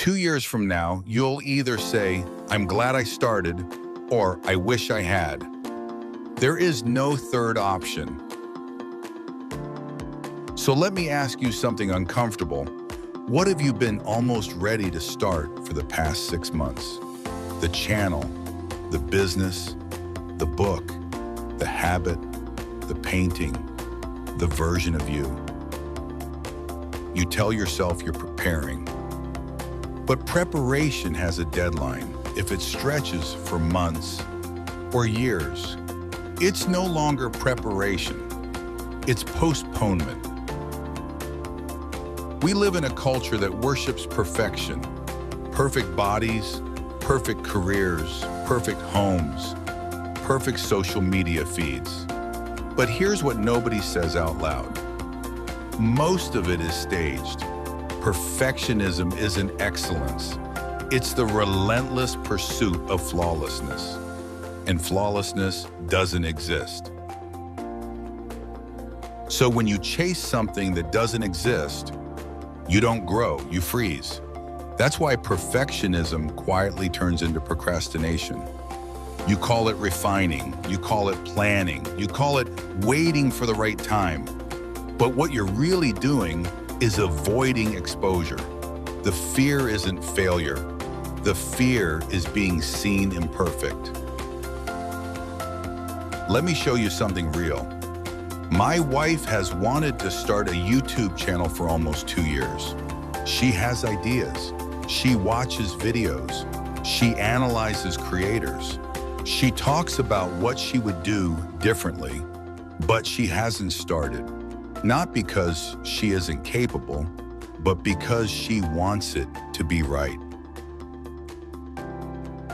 2 years from now, you'll either say, I'm glad I started, or I wish I had. There is no third option. So let me ask you something uncomfortable. What have you been almost ready to start for the past 6 months? The channel, the business, the book, the habit, the painting, the version of you. You tell yourself you're preparing. But preparation has a deadline. If it stretches for months or years, it's no longer preparation. It's postponement. We live in a culture that worships perfection. Perfect bodies, perfect careers, perfect homes, perfect social media feeds. But here's what nobody says out loud. Most of it is staged. Perfectionism isn't excellence. It's the relentless pursuit of flawlessness. And flawlessness doesn't exist. So when you chase something that doesn't exist, you don't grow, you freeze. That's why perfectionism quietly turns into procrastination. You call it refining, you call it planning, you call it waiting for the right time. But what you're really doing is avoiding exposure. The fear isn't failure. The fear is being seen imperfect. Let me show you something real. My wife has wanted to start a YouTube channel for almost 2 years. She has ideas. She watches videos. She analyzes creators. She talks about what she would do differently, but she hasn't started. Not because she isn't capable, but because she wants it to be right.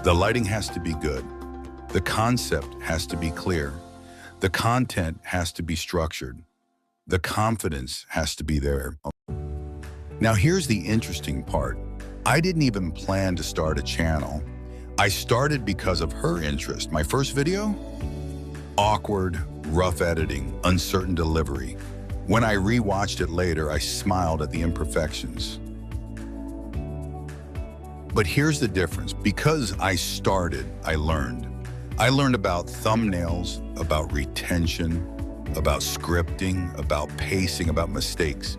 The lighting has to be good. The concept has to be clear. The content has to be structured. The confidence has to be there. Now here's the interesting part. I didn't even plan to start a channel. I started because of her interest. My first video? Awkward, rough editing, uncertain delivery. When I rewatched it later, I smiled at the imperfections. But here's the difference. Because I started, I learned. I learned about thumbnails, about retention, about scripting, about pacing, about mistakes.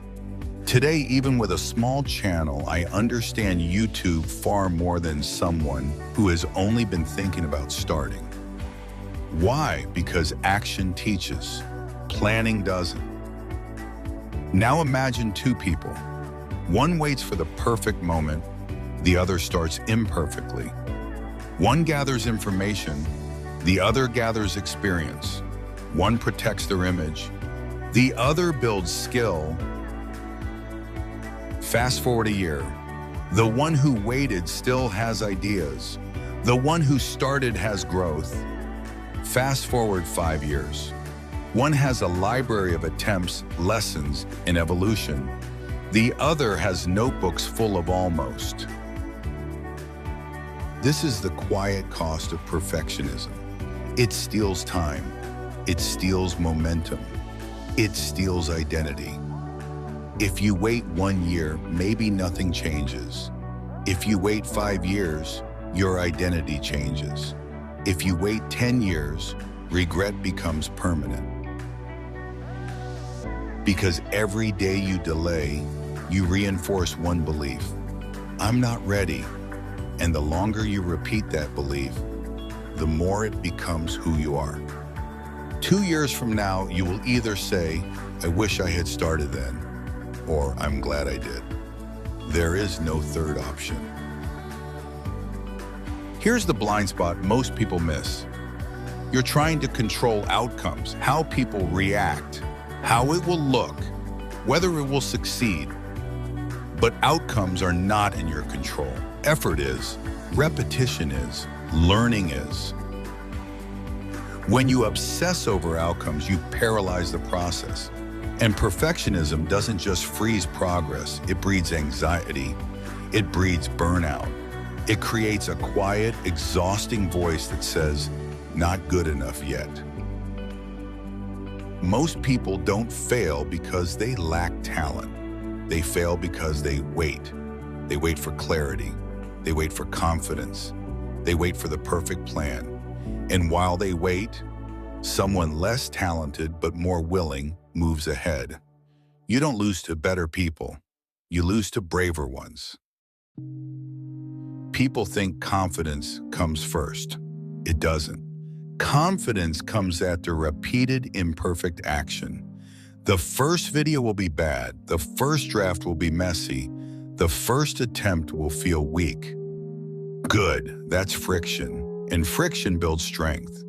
Today, even with a small channel, I understand YouTube far more than someone who has only been thinking about starting. Why? Because action teaches, planning doesn't. Now imagine two people. One waits for the perfect moment, the other starts imperfectly. One gathers information, the other gathers experience. One protects their image, the other builds skill. Fast forward a year. The one who waited still has ideas. The one who started has growth. Fast forward 5 years. One has a library of attempts, lessons, and evolution. The other has notebooks full of almost. This is the quiet cost of perfectionism. It steals time. It steals momentum. It steals identity. If you wait 1 year, maybe nothing changes. If you wait 5 years, your identity changes. If you wait 10 years, regret becomes permanent. Because every day you delay, you reinforce one belief. I'm not ready. And the longer you repeat that belief, the more it becomes who you are. 2 years from now, you will either say, I wish I had started then, or I'm glad I did. There is no third option. Here's the blind spot most people miss. You're trying to control outcomes, how people react, how it will look, whether it will succeed. But outcomes are not in your control. Effort is, repetition is, learning is. When you obsess over outcomes, you paralyze the process. And perfectionism doesn't just freeze progress, it breeds anxiety, it breeds burnout. It creates a quiet, exhausting voice that says, not good enough yet. Most people don't fail because they lack talent. They fail because they wait. They wait for clarity. They wait for confidence. They wait for the perfect plan. And while they wait, someone less talented but more willing moves ahead. You don't lose to better people. You lose to braver ones. People think confidence comes first. It doesn't. Confidence comes after repeated imperfect action. The first video will be bad. The first draft will be messy. The first attempt will feel weak. Good, that's friction. And friction builds strength.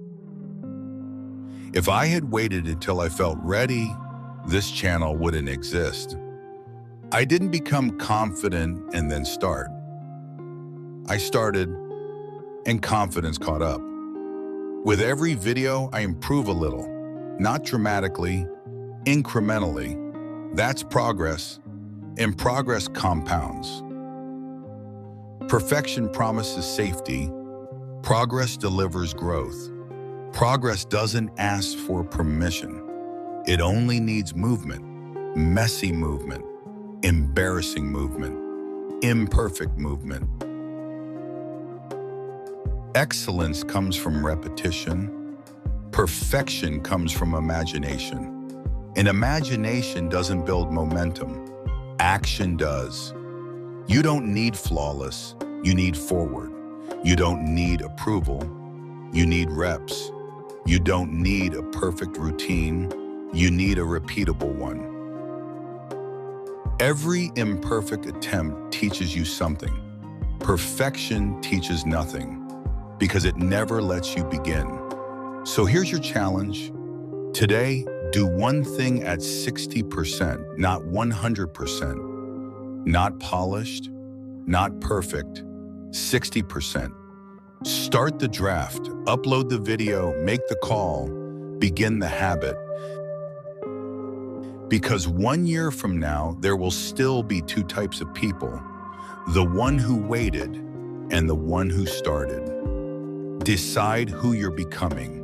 If I had waited until I felt ready, this channel wouldn't exist. I didn't become confident and then start. I started and confidence caught up. With every video, I improve a little, not dramatically, incrementally. That's progress, and progress compounds. Perfection promises safety. Progress delivers growth. Progress doesn't ask for permission. It only needs movement, messy movement, embarrassing movement, imperfect movement. Excellence comes from repetition. Perfection comes from imagination. And imagination doesn't build momentum. Action does. You don't need flawless. You need forward. You don't need approval. You need reps. You don't need a perfect routine. You need a repeatable one. Every imperfect attempt teaches you something. Perfection teaches nothing because it never lets you begin. So here's your challenge. Today, do one thing at 60%, not 100%. Not polished, not perfect, 60%. Start the draft, upload the video, make the call, begin the habit. Because 1 year from now, there will still be two types of people, the one who waited and the one who started. Decide who you're becoming.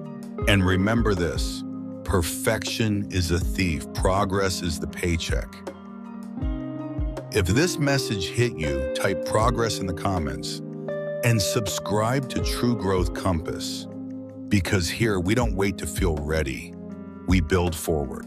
And remember this, perfection is a thief, progress is the paycheck. If this message hit you, type progress in the comments and subscribe to True Growth Compass, because here we don't wait to feel ready, we build forward.